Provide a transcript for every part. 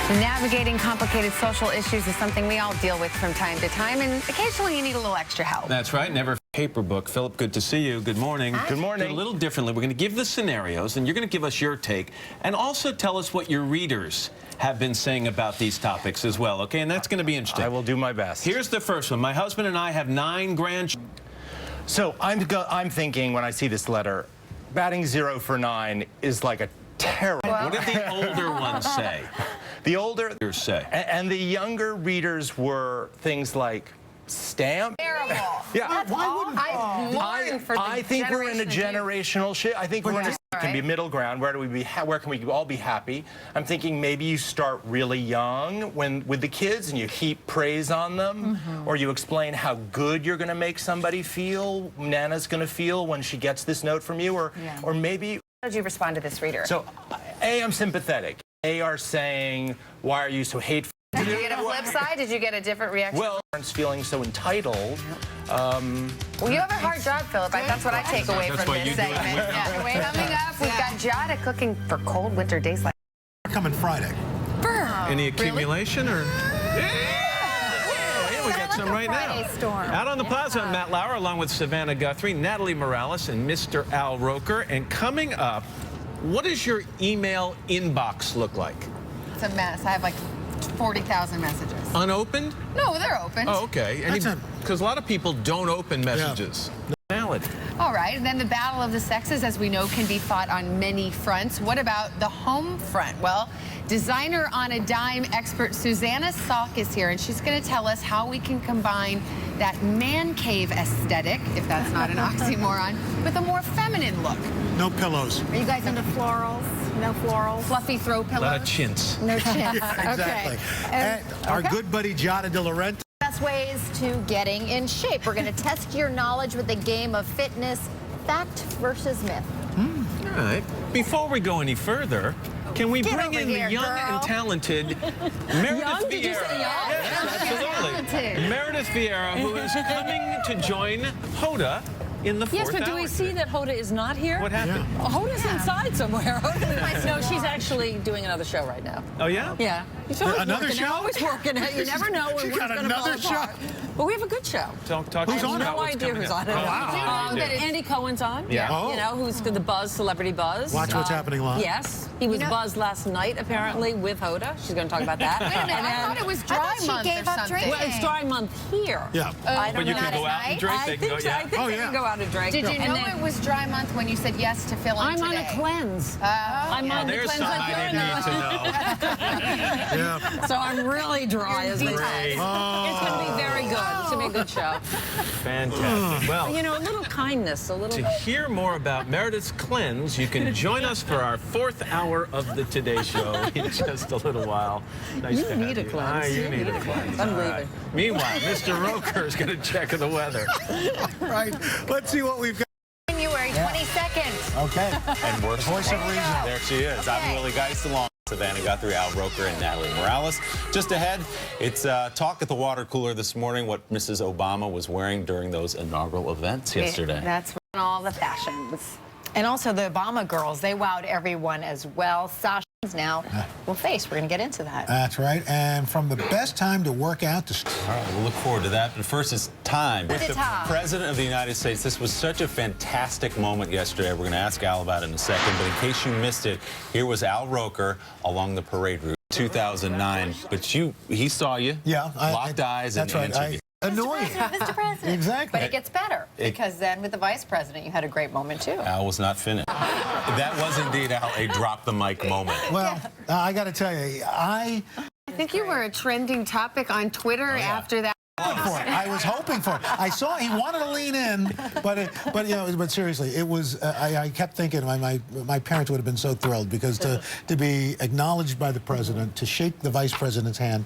Navigating complicated social issues is something we all deal with from time to time, and occasionally you need a little extra help. That's right. Never paper book. Philip, good to see you. Good morning. Hi. Good morning. Do it a little differently. We're going to give the scenarios, and you're going to give us your take, and also tell us what your readers have been saying about these topics as well, okay? And that's going to be interesting. I will do my best. Here's the first one. My husband and I have 9 grandchildren. So I'm thinking when I see this letter, batting 0 for 9 is like a terrible. What did the older ones say? The older Say. and the younger readers were things like stamp. Terrible. Yeah. That's all I've mourned for the I think we're in a generation generational shift. I think we're in a can be middle ground. Where can we all be happy? I'm thinking maybe you start really young with the kids and you heap praise on them, or you explain how good you're going to make somebody feel, Nana's going to feel when she gets this note from you, or maybe. How did you respond to this reader? So, A, I'm sympathetic. They are saying, why are you so hateful? Did you get a flip side? Did you get a different reaction? Well, parents feeling so entitled. Well, you have a hard job, Philip. That's what I take away from this segment. Coming up, we've got Jada cooking for cold winter days like coming Friday. Any accumulation or? We got some right now. Storm. Out on the plaza, I'm Matt Lauer, along with Savannah Guthrie, Natalie Morales, and Mr. Al Roker. And coming up, what does your email inbox look like? It's a mess. I have like 40,000 messages. Unopened? No, they're open. Oh, okay. Because a lot of people don't open messages. Valid. All right, and then the battle of the sexes, as we know, can be fought on many fronts. What about the home front? Well, designer on a dime expert Susanna Salk is here, and she's going to tell us how we can combine that man cave aesthetic, if that's not an oxymoron, with a more feminine look. No pillows. Are you guys into florals? No florals? Fluffy throw A pillows? lot of chintz. No chance. Exactly. And our good buddy Jada De Laurenti. Best ways to getting in shape. We're going to test your knowledge with a game of fitness, fact versus myth. All right. Before we go any further, can we bring in the young and talented Meredith Did you Vieira? say young? Yes, absolutely. Talented. Meredith Vieira, who is coming to join Hoda in the 4th Yes, but do we hour see today. that Hoda is not here? What happened? Oh, Hoda's inside somewhere. No, she's actually doing another show right now. Oh, yeah? Yeah. She's always Another working, show? Always working. You never know when She one's got going to fall another show? apart. But we have a good show. Talk Who's to us on about No what's idea coming who's up. on it. Oh, wow. Andy Cohen's on. Yeah. Oh. You know, who's the buzz, celebrity buzz. Watch what's happening live. Yes. He was buzzed last night, apparently, with Hoda. She's going to talk about that. Wait a minute, I thought it was dry she month gave or up something. drinking. Well, it's dry month here. Yeah. I don't But you know. can go out and drink. I They can think go, yeah. I think they can go out and drink. Did you And know then- it was dry month when you said yes to fill in I'm today? on a cleanse. I'm on the There's cleanse something like I you're didn't on. need to know. Yeah. So I'm really dry as they say. It's going to be very good. It's going to be a good show. Fantastic. Well, You know, a little kindness, a little. to hear more about Meredith's cleanse, you can join us for our 4th hour of the Today Show in just a little while. Nice to need have a you. cleanse. You need a cleanse. I'm All leaving. right. Meanwhile, Mr. Roker is going to check the weather. Right. Let's see what we've got. January 22nd. Okay. And we're Voice of reason. There she is. I'm Willie Geist along with Savannah Guthrie, Al Roker, and Natalie Morales. Just ahead, it's talk at the water cooler this morning, what Mrs. Obama was wearing during those inaugural events yesterday. That's all the fashions. And also the Obama girls, they wowed everyone as well. Sasha now will face. We're going to get into that. That's right. And from the best time to work out to... All right, we'll look forward to that. But first, it's time. With the time. President of the United States, this was such a fantastic moment yesterday. We're going to ask Al about it in a second. But in case you missed it, here was Al Roker along the parade route, 2009. But he saw you. Yeah. Locked eyes and that's right. answered you. Annoying. Mr. President. Exactly. But it gets better, because then with the Vice President, you had a great moment, too. Al was not finished. That was indeed, Al, a drop the mic moment. Well, I got to tell you, I think you were a trending topic on Twitter after that. I was hoping for it. I saw he wanted to lean in, but you know, but seriously, it was. I kept thinking my parents would have been so thrilled, because to be acknowledged by the president, to shake the vice president's hand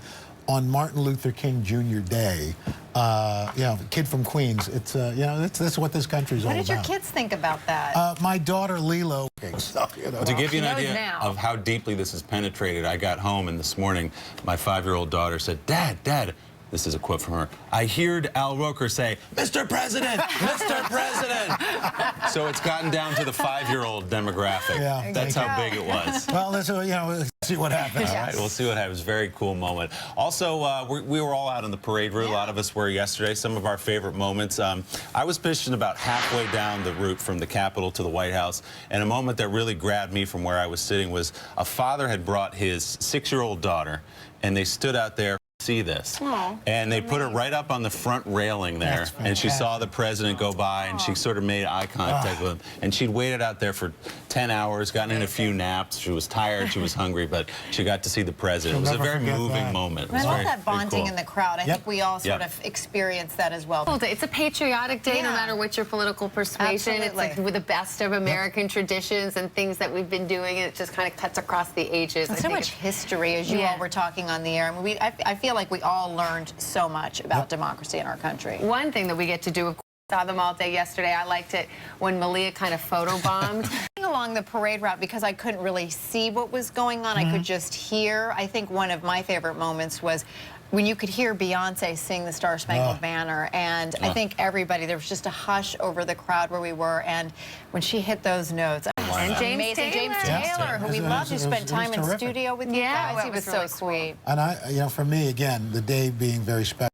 on Martin Luther King Jr. Day, you know, kid from Queens. It's you know, that's what this country's all What about. did your kids think about that? My daughter Lilo. So, you know. To give you an She knows idea now. of how deeply this is penetrated, I got home and this morning my 5-year-old daughter said, Dad, this is a quote from her, I heard Al Roker say, Mr. President, Mr. President. So it's gotten down to the 5-year-old demographic. Yeah, That's how big it was. Well, you know, see what happens. All right, we'll see what happens. Very cool moment. Also, we were all out in the parade route. A lot of us were yesterday. Some of our favorite moments. I was positioned about halfway down the route from the Capitol to the White House, and a moment that really grabbed me from where I was sitting was a father had brought his 6-year-old daughter, and they stood out there to see this. Aww, and they put her right up on the front railing there, and she saw the president go by, and she sort of made eye contact with him. And she'd waited out there for 10 hours, gotten in a few naps. She was tired, she was hungry, but she got to see the president. It was a very moving moment. I love that bonding in the crowd. I think we all sort of experience that as well. It's a patriotic day, no matter what your political persuasion. It's like with the best of American traditions and things that we've been doing. It just kind of cuts across the ages. And so much history, as you all were talking on the air. I mean, I feel like we all learned so much about democracy in our country. One thing that we get to do, of course, saw them all day yesterday. I liked it when Malia kind of photobombed. Along the parade route, because I couldn't really see what was going on, I could just hear. I think one of my favorite moments was when you could hear Beyonce sing the Star Spangled Banner, and I think everybody, there was just a hush over the crowd where we were, and when she hit those notes, and James Taylor, who we loved, who spent time in studio with you guys. He was so sweet. And for me, again, the day being very special,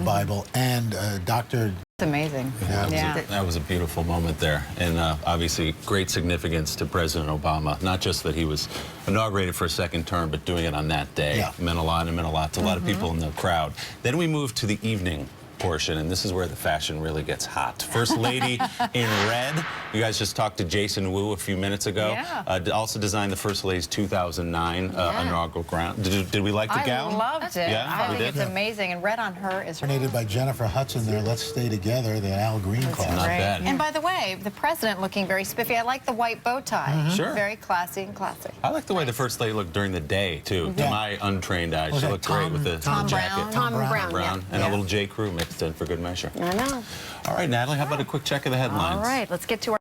Bible, and Dr. It's amazing. That was a beautiful moment there, and obviously great significance to President Obama. Not just that he was inaugurated for a second term, but doing it on that day. It meant a lot, and it meant a lot to a lot of people in the crowd. Then we moved to the evening portion, and this is where the fashion really gets hot. First Lady in red. You guys just talked to Jason Wu a few minutes ago. Also designed the First Lady's 2009 inaugural gown. Did we like the gown? I loved it. Yeah, I think it's amazing, and red on her is Donated by Jennifer Hudson there. Let's Stay Together, the Al Green class. Not bad. And by the way, the president looking very spiffy. I like the white bow tie. Sure. Very classy and classic. I like the way the First Lady looked during the day, too. To my untrained eyes, she looked great with the jacket. Tom Brown. And a little J. Crew mixed in for good measure. I know. All right, Natalie, how about a quick check of the headlines? All right, let's get to our...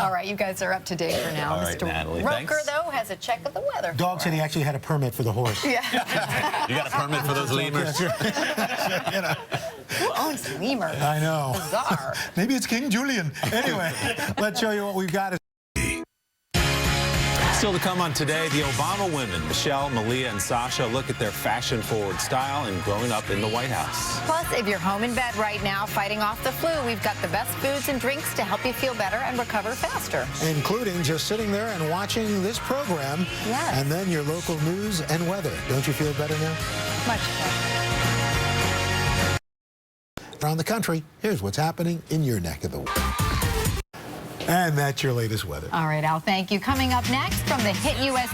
All right, you guys are up to date for now. All right, Mr. Natalie, Roker, thanks. though, has a check of the weather. Dog said he actually had a permit for the horse. You got a permit for those lemurs? Who owns lemurs? I know. Bizarre. Maybe it's King Julian. Anyway, let's show you what we've got. Still to come on today, the Obama women, Michelle, Malia, and Sasha, look at their fashion-forward style and growing up in the White House. Plus, if you're home in bed right now fighting off the flu, we've got the best foods and drinks to help you feel better and recover faster. Including just sitting there and watching this program. Yes. And then your local news and weather. Don't you feel better now? Much better. Around the country, here's what's happening in your neck of the woods. And that's your latest weather. All right, Al, thank you. Coming up next from the Hit US